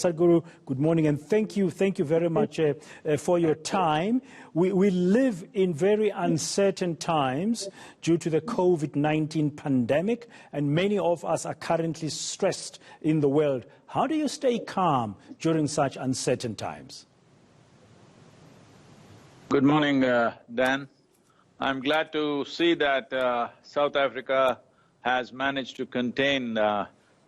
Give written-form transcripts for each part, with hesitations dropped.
Sadhguru, good morning, and thank you very much for your time. We live in very uncertain times due to the COVID-19 pandemic, and many of us are currently stressed in the world. How do you stay calm during such uncertain times? Good morning, Dan. I'm glad to see that South Africa has managed to contain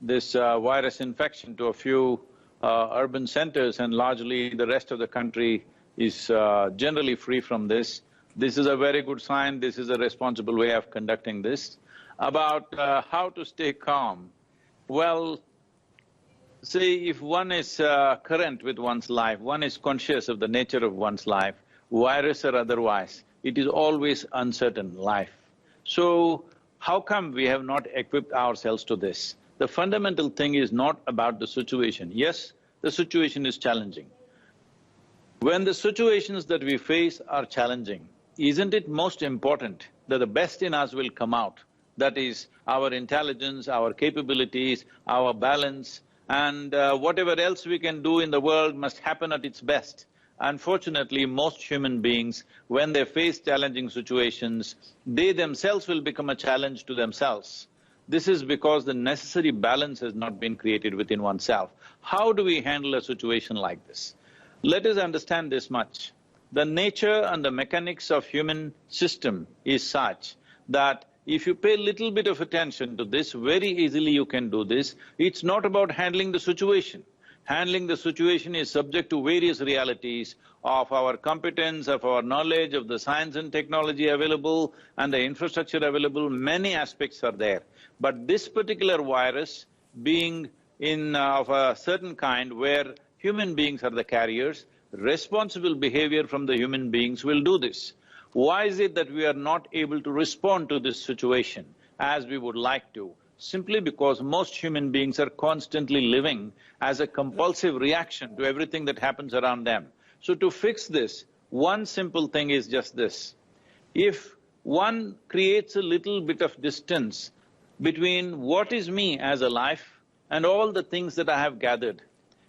this virus infection to a few urban centers, and largely the rest of the country is generally free from this. This is a very good sign. This is a responsible way of conducting this. About how to stay calm, well, see, if one is current with one's life, one is conscious of the nature of one's life, virus or otherwise, it is always uncertain life. So, how come we have not equipped ourselves to this? The fundamental thing is not about the situation. Yes, the situation is challenging. When the situations that we face are challenging, isn't it most important that the best in us will come out? That is, our intelligence, our capabilities, our balance, and whatever else we can do in the world must happen at its best. Unfortunately, most human beings, when they face challenging situations, they themselves will become a challenge to themselves. This is because the necessary balance has not been created within oneself. How do we handle a situation like this? Let us understand this much. The nature and the mechanics of human system is such that if you pay little bit of attention to this, very easily you can do this. It's not about handling the situation. Handling the situation is subject to various realities of our competence, of our knowledge, of the science and technology available and the infrastructure available, many aspects are there. But this particular virus being of a certain kind where human beings are the carriers, responsible behavior from the human beings will do this. Why is it that we are not able to respond to this situation as we would like to? Simply because most human beings are constantly living as a compulsive reaction to everything that happens around them. So to fix this, one simple thing is just this. If one creates a little bit of distance between what is me as a life and all the things that I have gathered,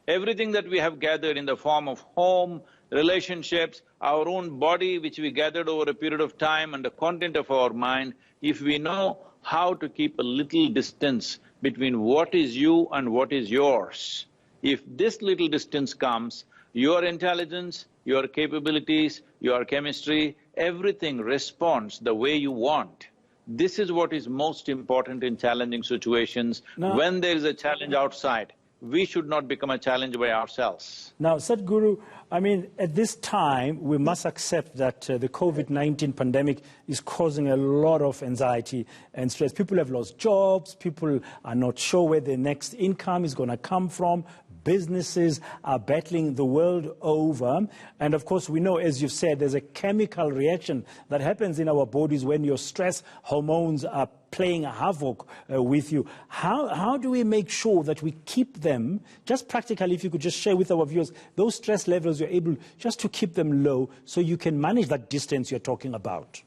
everything that we have gathered in the form of home, relationships, our own body which we gathered over a period of time and the content of our mind, if we know how to keep a little distance between what is you and what is yours, if this little distance comes, your intelligence, your capabilities, your chemistry, everything responds the way you want. This is what is most important in challenging situations. Now, when there is a challenge outside, we should not become a challenge by ourselves. Now, Sadhguru, I mean, at this time, we must accept that the COVID-19 pandemic is causing a lot of anxiety and stress. People have lost jobs, people are not sure where their next income is going to come from, businesses are battling the world over, and of course we know, as you've said, there's a chemical reaction that happens in our bodies when your stress hormones are playing havoc with you. How do we make sure that we keep them, just practically, if you could just share with our viewers, those stress levels, you're able just to keep them low so you can manage that distance you're talking about?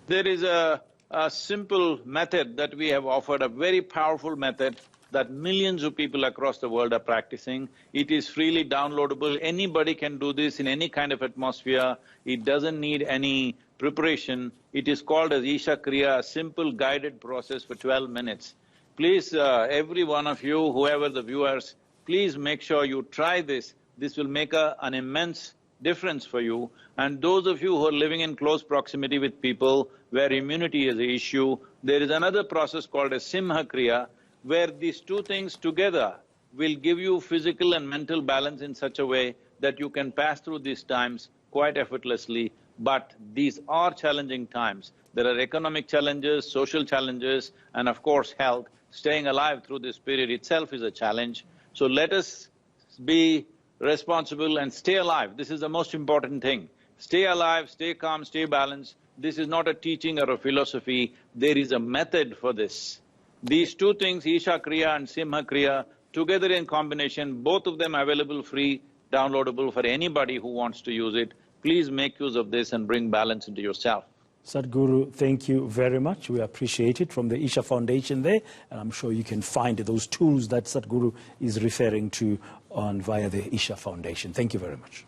There is a simple method that we have offered, a very powerful method that millions of people across the world are practicing. It is freely downloadable. Anybody can do this in any kind of atmosphere. It doesn't need any preparation. It is called as Isha Kriya, a simple guided process for 12 minutes. Please, every one of you, whoever the viewers, please make sure you try this. This will make an immense difference for you. And those of you who are living in close proximity with people where immunity is an issue, there is another process called as Simha Kriya, where these two things together will give you physical and mental balance in such a way that you can pass through these times quite effortlessly. But these are challenging times. There are economic challenges, social challenges, and of course health. Staying alive through this period itself is a challenge. So let us be responsible and stay alive. This is the most important thing. Stay alive, stay calm, stay balanced. This is not a teaching or a philosophy. There is a method for this. These two things, Isha Kriya and Simha Kriya, together in combination, both of them available free, downloadable for anybody who wants to use it. Please make use of this and bring balance into yourself. Sadhguru, thank you very much. We appreciate it from the Isha Foundation there, and I'm sure you can find those tools that Sadhguru is referring to via the Isha Foundation. Thank you very much.